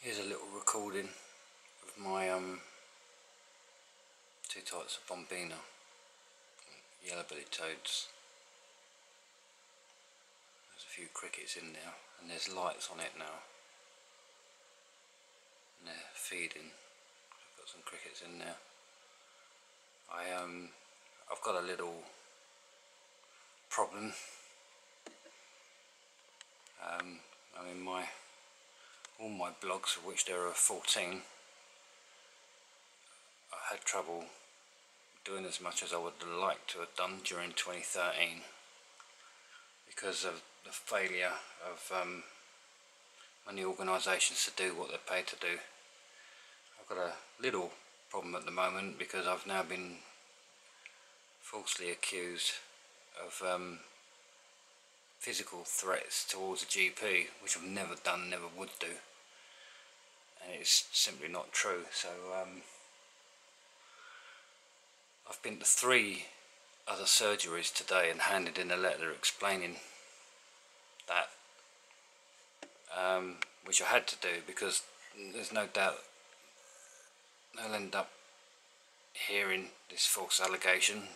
Here's a little recording of my two types of bombina, yellow bellied toads. There's a few crickets in there and there's lights on it now. And they're feeding. I've got some crickets in there. I've got a little problem. I mean all my blogs, of which there are 14, I had trouble doing as much as I would like to have done during 2013 because of the failure of many organisations to do what they're paid to do. I've got a little problem at the moment because I've now been falsely accused of physical threats towards a GP, which I've never done, never would do, and it's simply not true. So I've been to 3 other surgeries today and handed in a letter explaining that, which I had to do because there's no doubt they'll end up hearing this false allegation,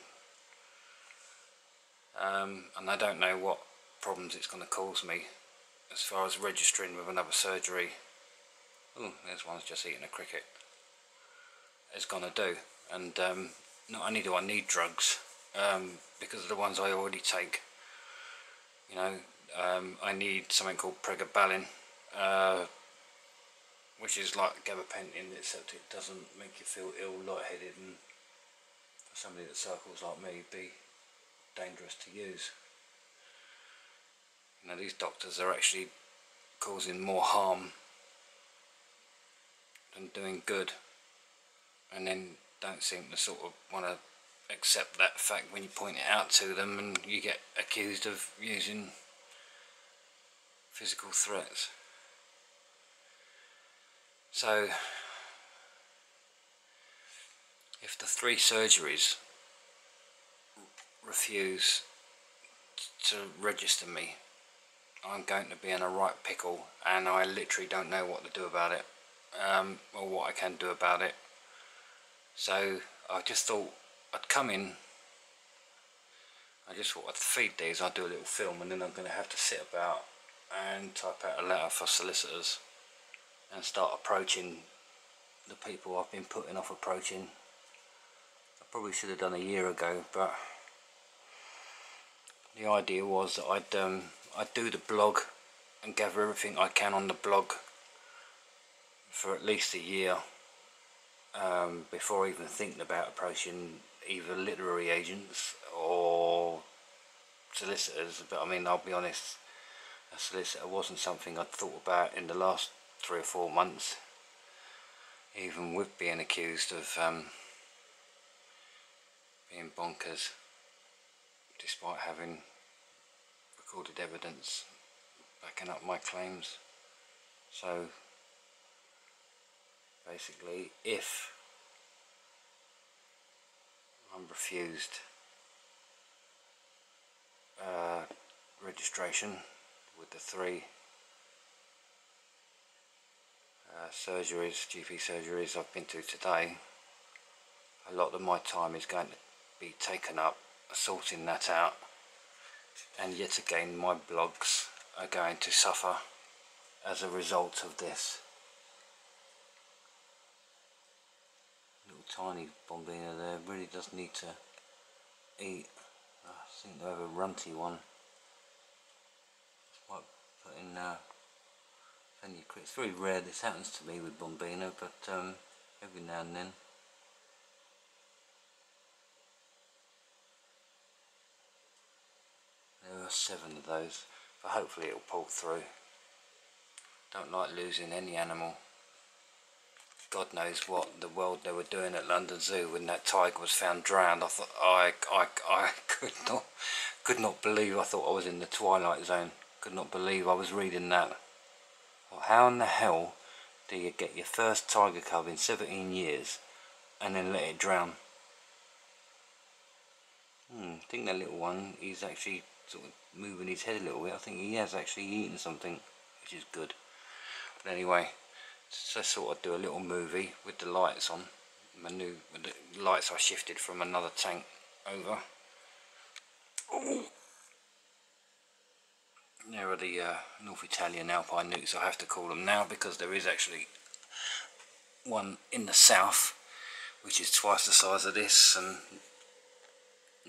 and I don't know what problems it's going to cause me as far as registering with another surgery. Oh, there's one's just eating a cricket. It's going to do, and not only do I need drugs because of the ones I already take, you know, I need something called pregabalin, which is like gabapentin, except it doesn't make you feel ill, lightheaded, and for somebody that cycles like me, be dangerous to use. You know, these doctors are actually causing more harm than doing good, and then don't seem to sort of want to accept that fact when you point it out to them, and you get accused of using physical threats. So if the 3 surgeries refuse to register me, I'm going to be in a right pickle, and I literally don't know what to do about it, or what I can do about it. So I just thought I'd come in, I just thought I'd feed these, I'd do a little film, and then I'm going to have to sit about and type out a letter for solicitors and start approaching the people I've been putting off approaching. I probably should have done a year ago, but the idea was that I'd do the blog and gather everything I can on the blog for at least a year before even thinking about approaching either literary agents or solicitors. But I mean, I'll be honest, a solicitor wasn't something I'd thought about in the last 3 or 4 months, even with being accused of being bonkers, despite having recorded evidence backing up my claims. So basically, if I'm refused registration with the 3 surgeries, GP surgeries I've been to today, a lot of my time is going to be taken up sorting that out, and yet again my blogs are going to suffer as a result of this. Little tiny bombina there really does need to eat. I think they have a runty one. Might put in plenty of crickets. It's very rare this happens to me with bombina, but every now and then. There are 7 of those, but hopefully it'll pull through. Don't like losing any animal. God knows what the world they were doing at London Zoo when that tiger was found drowned. I thought I could not believe. I thought I was in the Twilight Zone. Could not believe I was reading that. Well, how in the hell do you get your first tiger cub in 17 years and then let it drown? I think that little one, he's actually sort of moving his head a little bit. I think he has actually eaten something, which is good. But anyway, So sort of do a little movie with the lights on. With the lights I shifted from another tank over. Ooh. There are the North Italian Alpine Newts, I have to call them now, because there is actually one in the south which is twice the size of this and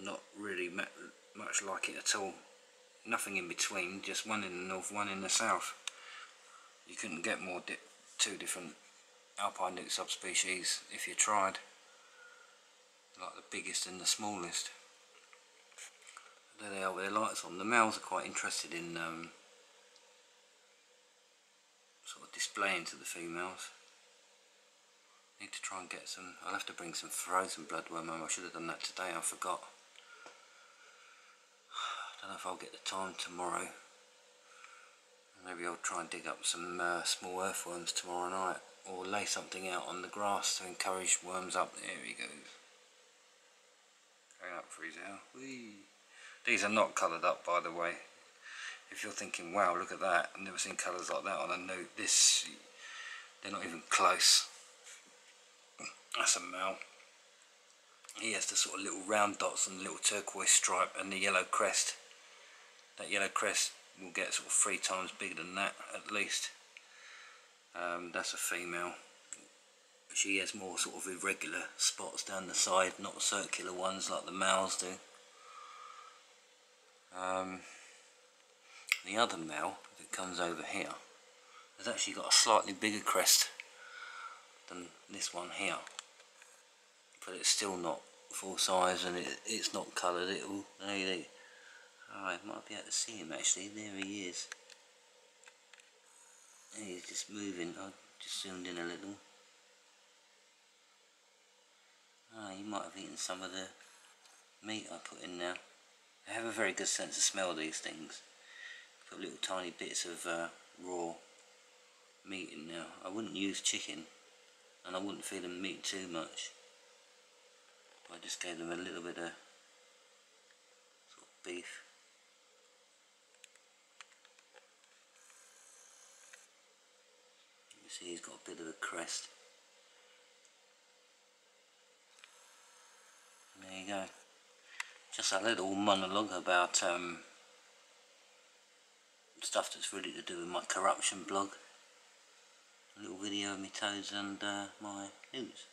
not really much like it at all. Nothing in between, just one in the north, one in the south. You couldn't get more two different Alpine Newt subspecies if you tried, like the biggest and the smallest. There they are with their lights on. The males are quite interested in sort of displaying to the females. Need to try and get some. I'll have to bring some frozen bloodworm home. I should have done that today, I forgot. I don't know if I'll get the time tomorrow. Maybe I'll try and dig up some small earthworms tomorrow night, or lay something out on the grass to encourage worms up. There he goes. Going up for his hour. Whee! These are not coloured up, by the way. If you're thinking, wow, look at that, I've never seen colours like that on a newt, they're not even close. That's a male. He has the sort of little round dots and the little turquoise stripe and the yellow crest. That yellow crest will get sort of 3 times bigger than that, at least. That's a female. She has more sort of irregular spots down the side, not circular ones like the males do. The other male, if it comes over here, has actually got a slightly bigger crest than this one here, but it's still not full size, and it's not coloured. Alright, I might be able to see him actually. There he is. He's just moving. I just zoomed in a little. He might have eaten some of the meat I put in now. I have a very good sense of smell, these things. Put little tiny bits of raw meat in now. I wouldn't use chicken, and I wouldn't feed them meat too much. I just gave them a little bit of sort of beef. You see he's got a bit of a crest. And there you go. Just a little monologue about stuff that's really to do with my corruption blog. A little video of me toads and my newts.